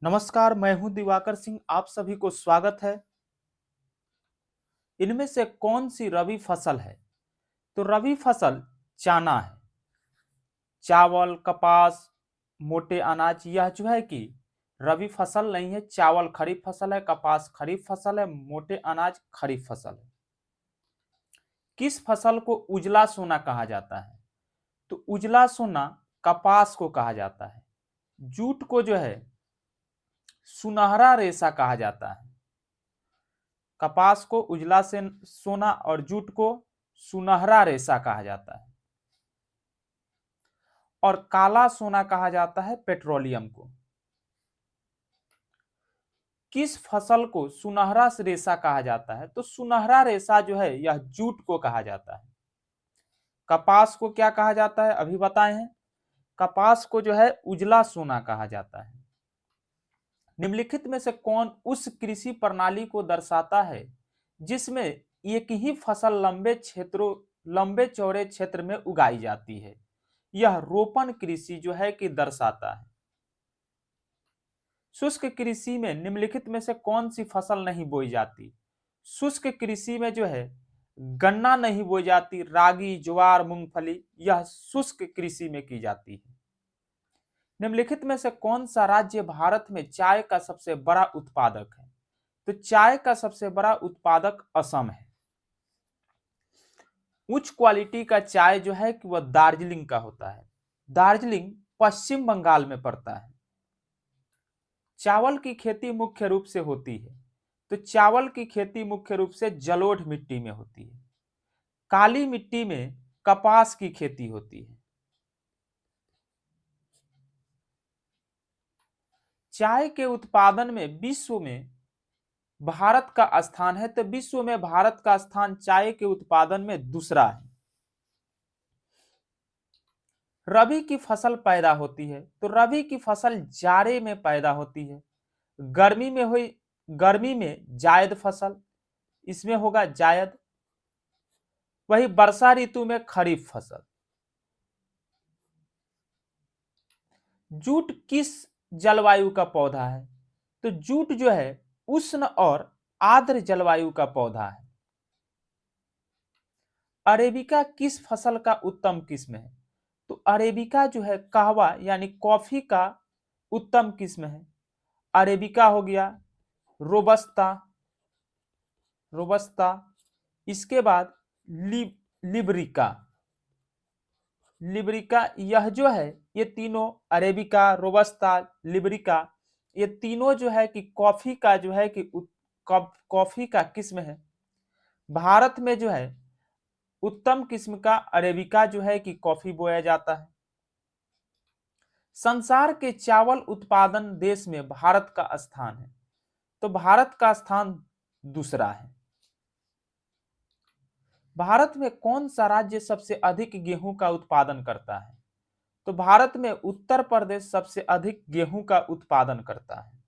नमस्कार, मैं हूं दिवाकर सिंह। आप सभी को स्वागत है। इनमें से कौन सी रबी फसल है? तो रबी फसल चना है। चावल, कपास, मोटे अनाज, यह जो है कि रबी फसल नहीं है। चावल खरीफ फसल है, कपास खरीफ फसल है, मोटे अनाज खरीफ फसल है। किस फसल को उजला सोना कहा जाता है? तो उजला सोना कपास को कहा जाता है। जूट को जो है सुनहरा रेशा कहा जाता है। कपास को उजला से सोना और जूट को सुनहरा रेशा कहा जाता है। और काला सोना कहा जाता है पेट्रोलियम को। किस फसल को सुनहरा रेशा कहा जाता है? तो सुनहरा रेशा जो है यह जूट को कहा जाता है। कपास को क्या कहा जाता है अभी बताए हैं। कपास को जो है उजला सोना कहा जाता है। निम्नलिखित में से कौन उस कृषि प्रणाली को दर्शाता है जिसमें एक ही फसल लंबे चौड़े क्षेत्र में उगाई जाती है? यह रोपण कृषि जो है कि दर्शाता है। शुष्क कृषि में निम्नलिखित में से कौन सी फसल नहीं बोई जाती? शुष्क कृषि में जो है गन्ना नहीं बोई जाती, रागी, ज्वार, मूंगफली यह शुष्क कृषि में की जाती है। निम्नलिखित में से कौन सा राज्य भारत में चाय का सबसे बड़ा उत्पादक है? तो चाय का सबसे बड़ा उत्पादक असम है। उच्च क्वालिटी का चाय जो है कि वह दार्जिलिंग का होता है। दार्जिलिंग पश्चिम बंगाल में पड़ता है। चावल की खेती मुख्य रूप से होती है। तो चावल की खेती मुख्य रूप से जलोढ़ मिट्टी में होती है। काली मिट्टी में कपास की खेती होती है। चाय के उत्पादन में विश्व में भारत का स्थान है। तो विश्व में भारत का स्थान चाय के उत्पादन में दूसरा है। रबी की फसल पैदा होती है। तो रबी की फसल जाड़े में पैदा होती है। गर्मी में जायद फसल, इसमें होगा जायद। वही वर्षा ऋतु में खरीफ फसल। जूट किस जलवायु का पौधा है? तो जूट जो है उष्ण और आर्द्र जलवायु का पौधा है। अरेबिका किस फसल का उत्तम किस्म है? तो अरेबिका जो है कहवा यानी कॉफी का उत्तम किस्म है। अरेबिका हो गया, रोबस्ता, रोबस्ता, इसके बाद लिब्रिका, लिब्रिका, यह जो है ये तीनों अरेबिका, रोबस्ता, लिब्रिका, ये तीनों जो है कि कॉफी का जो है कि कॉफी का किस्म है। भारत में जो है उत्तम किस्म का अरेबिका जो है कि कॉफी बोया जाता है। संसार के चावल उत्पादन देश में भारत का स्थान है। तो भारत का स्थान दूसरा है। भारत में कौन सा राज्य सबसे अधिक गेहूं का उत्पादन करता है? तो भारत में उत्तर प्रदेश सबसे अधिक गेहूं का उत्पादन करता है।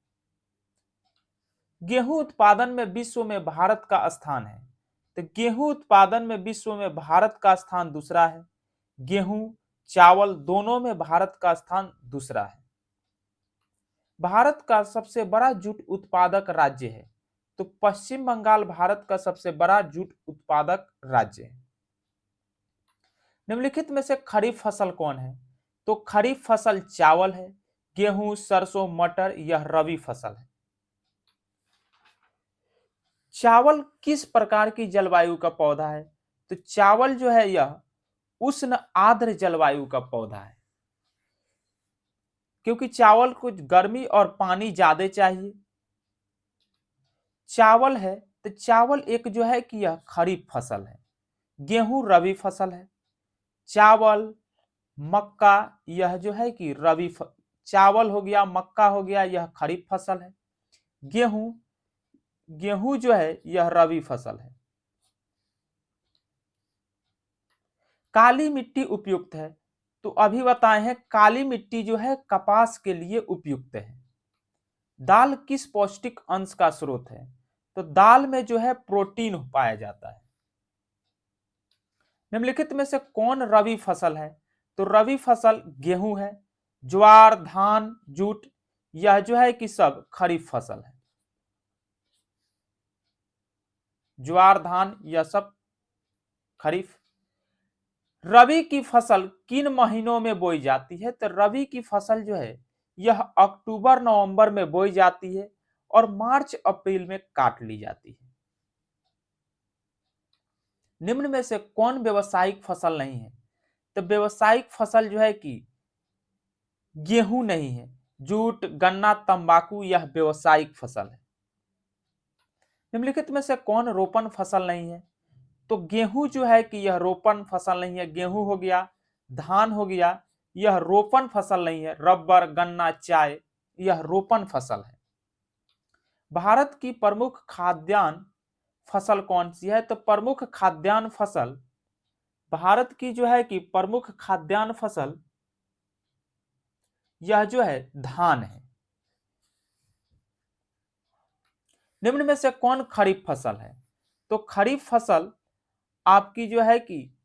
गेहूं उत्पादन में विश्व में भारत का स्थान है। तो गेहूं उत्पादन में विश्व में भारत का स्थान दूसरा है। गेहूं, चावल दोनों में भारत का स्थान दूसरा है। भारत का सबसे बड़ा जूट उत्पादक राज्य है। तो पश्चिम बंगाल भारत का सबसे बड़ा जूट उत्पादक राज्य है। निम्नलिखित में से खरीफ फसल कौन है? तो खरीफ फसल चावल है। गेहूं, सरसों, मटर यह रबी फसल है। चावल किस प्रकार की जलवायु का पौधा है? तो चावल जो है यह उष्ण आर्द्र जलवायु का पौधा है, क्योंकि चावल को गर्मी और पानी ज्यादा चाहिए। चावल है तो चावल एक जो है कि यह खरीफ फसल है। गेहूं रबी फसल है। चावल, मक्का यह जो है कि चावल हो गया, मक्का हो गया, यह खरीफ फसल है। गेहूं, गेहूं जो है यह रबी फसल है। काली मिट्टी उपयुक्त है। तो अभी बताए हैं काली मिट्टी जो है कपास के लिए उपयुक्त है। दाल किस पौष्टिक अंश का स्रोत है? तो दाल में जो है प्रोटीन पाया जाता है। निम्नलिखित में से कौन रबी फसल है? तो रबी फसल गेहूं है। ज्वार, धान, जूट यह जो है कि सब खरीफ फसल है। ज्वार धान यह सब खरीफ। रबी की फसल किन महीनों में बोई जाती है? तो रबी की फसल जो है यह अक्टूबर नवंबर में बोई जाती है और मार्च अप्रैल में काट ली जाती है। निम्न में से कौन व्यवसायिक फसल नहीं है? तो व्यवसायिक फसल जो है कि गेहूं नहीं है। जूट, गन्ना, तंबाकू यह व्यवसायिक फसल है। निम्नलिखित में से कौन रोपण फसल नहीं है? तो गेहूं जो है कि यह रोपण फसल नहीं है। गेहूं हो गया, धान हो गया, यह रोपण फसल नहीं है। रबर, गन्ना, चाय यह रोपण फसल है। भारत की प्रमुख खाद्यान्न फसल कौन सी है? तो प्रमुख खाद्यान्न फसल भारत की जो है कि प्रमुख खाद्यान्न फसल यह जो है धान है। निम्न में से कौन खरीफ फसल है? तो खरीफ फसल आपकी जो है कि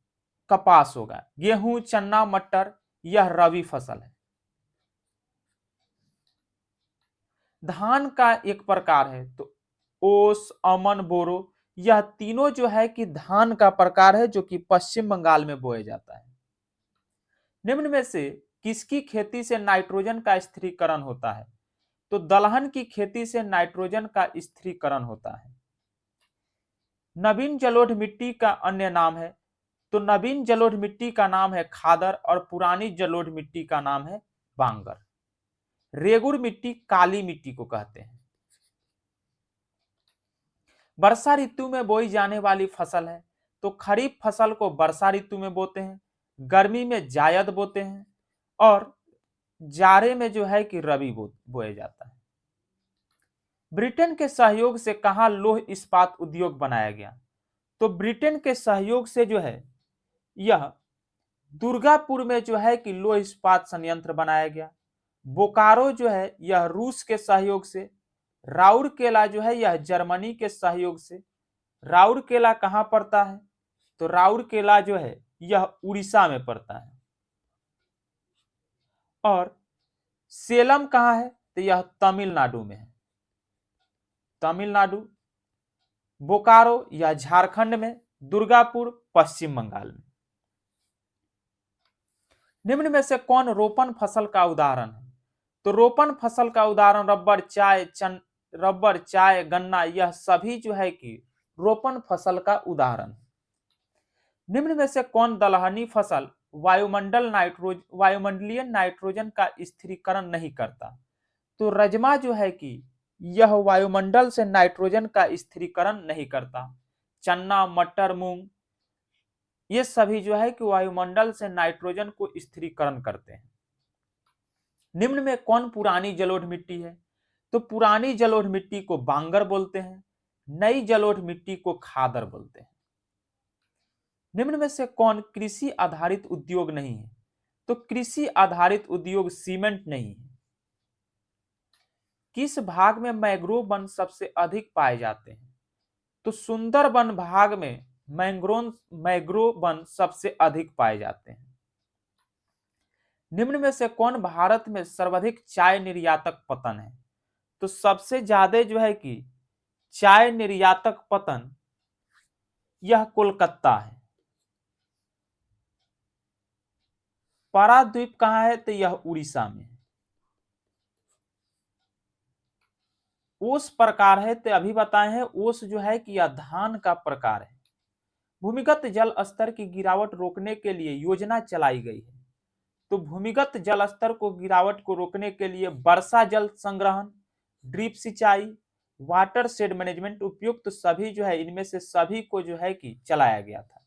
कपास होगा। गेहूं, चना, मटर यह रबी फसल है। धान का एक प्रकार है तो ओस, अमन, बोरो यह तीनों जो है कि धान का प्रकार है जो कि पश्चिम बंगाल में बोया जाता है। निम्न में से किसकी खेती से नाइट्रोजन का स्थिरीकरण होता है? तो दलहन की खेती से नाइट्रोजन का स्थिरीकरण होता है। नवीन जलोढ़ मिट्टी का अन्य नाम है? तो नवीन जलोढ़ मिट्टी का नाम है खादर और पुरानी जलोढ़ मिट्टी का नाम है बांगर। रेगुड़ मिट्टी काली मिट्टी को कहते हैं। वर्षा ऋतु में बोई जाने वाली फसल है तो खरीफ फसल को वर्षा ऋतु में बोते हैं, गर्मी में जायद बोते हैं और जाड़े में जो है कि रबी बोया जाता है। ब्रिटेन के सहयोग से कहां लौह इस्पात उद्योग बनाया गया? तो ब्रिटेन के सहयोग से जो है यह दुर्गापुर में जो है कि लौह इस्पात संयंत्र बनाया गया। बोकारो जो है यह रूस के सहयोग से। राउरकेला जो है यह जर्मनी के सहयोग से। राउरकेला कहां पड़ता है? तो राउरकेला जो है यह उड़ीसा में पड़ता है। और सेलम कहां है? तो यह तमिलनाडु में है। तमिलनाडु। बोकारो यह झारखंड में। दुर्गापुर पश्चिम बंगाल में। निम्न में से कौन रोपण फसल का उदाहरण है? तो रोपण फसल का उदाहरण रबर, चाय, गन्ना यह सभी जो है कि रोपण फसल का उदाहरण है। निम्न में से कौन दलहनी फसल वायुमंडलीय नाइट्रोजन का स्थिरीकरण नहीं करता? तो रजमा जो है कि यह वायुमंडल से नाइट्रोजन का स्थिरीकरण नहीं करता। चना, मटर, मूंग ये सभी जो है कि वायुमंडल से नाइट्रोजन को स्थिरीकरण करते हैं। निम्न में कौन पुरानी जलोढ़ मिट्टी है? तो पुरानी जलोढ़ मिट्टी को बांगर बोलते हैं। नई जलोढ़ मिट्टी को खादर बोलते हैं। निम्न में से कौन कृषि आधारित उद्योग नहीं है? तो कृषि आधारित उद्योग सीमेंट नहीं है। किस भाग में मैंग्रोव वन सबसे अधिक पाए जाते हैं? तो सुंदरबन भाग में मैंग्रोव वन सबसे अधिक पाए जाते हैं। निम्न में से कौन भारत में सर्वाधिक चाय निर्यातक पतन है? तो सबसे ज्यादा जो है कि चाय निर्यातक पतन यह कोलकाता है। पाराद्वीप कहां है? तो यह उड़ीसा में है। ओस प्रकार है तो अभी बताए हैं ओस जो है कि यह धान का प्रकार है। भूमिगत जल स्तर की गिरावट रोकने के लिए योजना चलाई गई है। तो भूमिगत जल स्तर को गिरावट को रोकने के लिए वर्षा जल संग्रहण, ड्रिप सिंचाई, वाटर शेड मैनेजमेंट उपयुक्त सभी जो है इनमें से सभी को जो है कि चलाया गया था।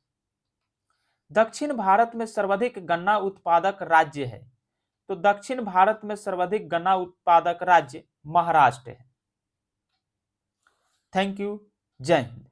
दक्षिण भारत में सर्वाधिक गन्ना उत्पादक राज्य है। तो दक्षिण भारत में सर्वाधिक गन्ना उत्पादक राज्य महाराष्ट्र है। Thank you. जय हिंद।